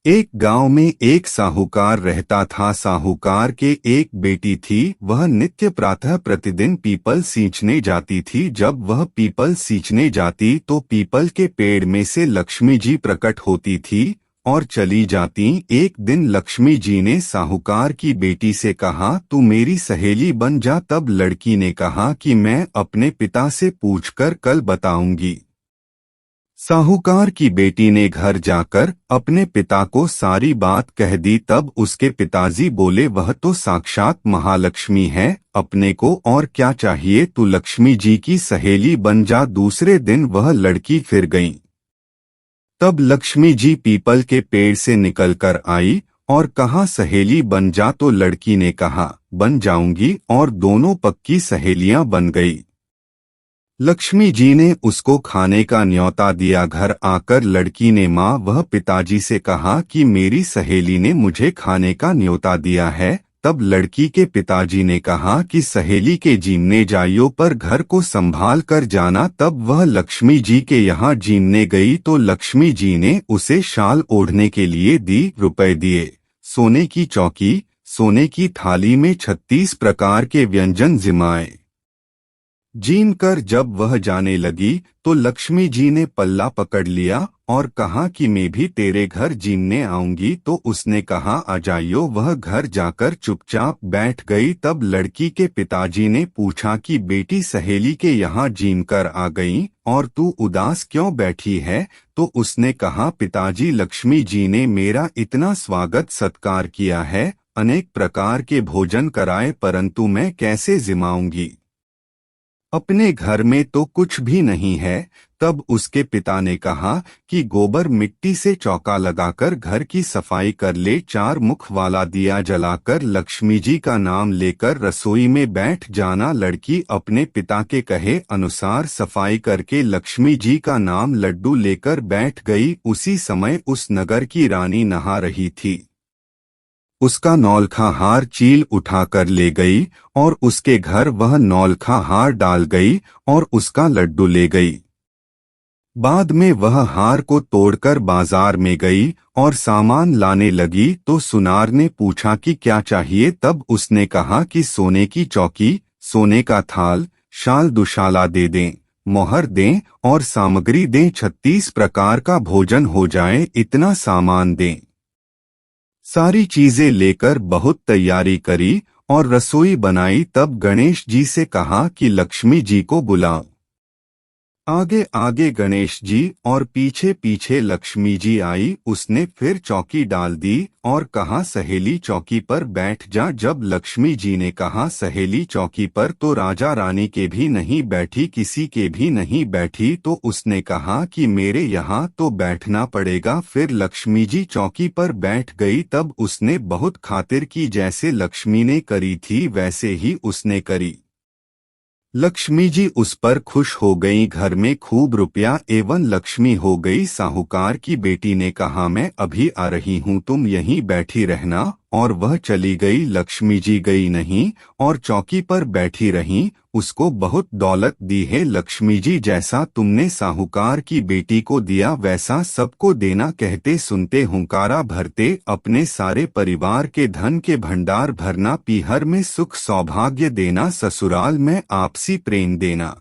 एक गांव में एक साहूकार रहता था। साहूकार के एक बेटी थी। वह नित्य प्रातः प्रतिदिन पीपल सींचने जाती थी। जब वह पीपल सींचने जाती तो पीपल के पेड़ में से लक्ष्मी जी प्रकट होती थी और चली जाती। एक दिन लक्ष्मी जी ने साहूकार की बेटी से कहा, तू मेरी सहेली बन जा। तब लड़की ने कहा कि मैं अपने पिता से पूछकर कल बताऊंगी। साहूकार की बेटी ने घर जाकर अपने पिता को सारी बात कह दी। तब उसके पिताजी बोले, वह तो साक्षात महालक्ष्मी है, अपने को और क्या चाहिए, तू लक्ष्मी जी की सहेली बन जा। दूसरे दिन वह लड़की फिर गई। तब लक्ष्मी जी पीपल के पेड़ से निकलकर आई और कहा, सहेली बन जा। तो लड़की ने कहा, बन जाऊंगी, और दोनों पक्की सहेलियां बन गई। लक्ष्मी जी ने उसको खाने का न्योता दिया। घर आकर लड़की ने माँ वह पिताजी से कहा कि मेरी सहेली ने मुझे खाने का न्योता दिया है। तब लड़की के पिताजी ने कहा कि सहेली के जीमने जाइयो, पर घर को संभाल कर जाना। तब वह लक्ष्मी जी के यहाँ जीमने गई तो लक्ष्मी जी ने उसे शाल ओढ़ने के लिए ₹10 दिए। सोने की चौकी, सोने की थाली में 36 प्रकार के व्यंजन जिमाए। जीम कर जब वह जाने लगी तो लक्ष्मी जी ने पल्ला पकड़ लिया और कहा कि मैं भी तेरे घर जीमने आऊंगी। तो उसने कहा, आ जाइयो। वह घर जाकर चुपचाप बैठ गई। तब लड़की के पिताजी ने पूछा कि बेटी सहेली के यहाँ जीम कर आ गई और तू उदास क्यों बैठी है। तो उसने कहा, पिताजी लक्ष्मी जी ने मेरा इतना स्वागत सत्कार किया है, अनेक प्रकार के भोजन कराए, परंतु मैं कैसे जिमाऊंगी, अपने घर में तो कुछ भी नहीं है। तब उसके पिता ने कहा कि गोबर मिट्टी से चौका लगाकर घर की सफाई कर ले। 4 मुख वाला दिया जलाकर लक्ष्मी जी का नाम लेकर रसोई में बैठ जाना। लड़की अपने पिता के कहे अनुसार सफाई करके लक्ष्मी जी का नाम लड्डू लेकर बैठ गई। उसी समय उस नगर की रानी नहा रही थी। उसका नौलखा हार चील उठाकर ले गई और उसके घर वह नौलखा हार डाल गई और उसका लड्डू ले गई। बाद में वह हार को तोड़कर बाजार में गई और सामान लाने लगी तो सुनार ने पूछा कि क्या चाहिए। तब उसने कहा कि सोने की चौकी, सोने का थाल, शाल दुशाला दे दें, मोहर दें और सामग्री दें। 36 प्रकार का भोजन हो जाए, इतना सामान दें। सारी चीजें लेकर बहुत तैयारी करी और रसोई बनाई। तब गणेश जी से कहा कि लक्ष्मी जी को बुलाओ। आगे आगे गणेश जी और पीछे पीछे लक्ष्मी जी आई। उसने फिर चौकी डाल दी और कहा, सहेली चौकी पर बैठ जा। जब लक्ष्मी जी ने कहा सहेली चौकी पर, तो राजा रानी के भी नहीं बैठी, किसी के भी नहीं बैठी। तो उसने कहा कि मेरे यहाँ तो बैठना पड़ेगा। फिर लक्ष्मी जी चौकी पर बैठ गई। तब उसने बहुत खातिर की, जैसे लक्ष्मी ने करी थी वैसे ही उसने करी। लक्ष्मी जी उस पर खुश हो गईं। घर में खूब रुपया एवं लक्ष्मी हो गई। साहूकार की बेटी ने कहा, मैं अभी आ रही हूँ, तुम यहीं बैठी रहना। और वह चली गई। लक्ष्मी जी गई नहीं और चौकी पर बैठी रहीं। उसको बहुत दौलत दी है लक्ष्मी जी, जैसा तुमने साहूकार की बेटी को दिया वैसा सबको देना। कहते सुनते हुंकारा भरते, अपने सारे परिवार के धन के भंडार भरना। पीहर में सुख सौभाग्य देना, ससुराल में आपसी प्रेम देना।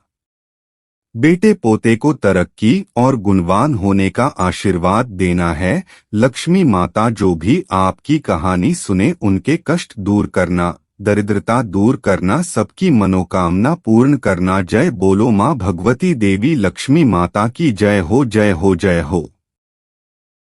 बेटे पोते को तरक्की और गुणवान होने का आशीर्वाद देना है। लक्ष्मी माता जो भी आपकी कहानी सुने उनके कष्ट दूर करना, दरिद्रता दूर करना, सबकी मनोकामना पूर्ण करना। जय बोलो माँ भगवती देवी लक्ष्मी माता की जय हो, जय हो, जय हो।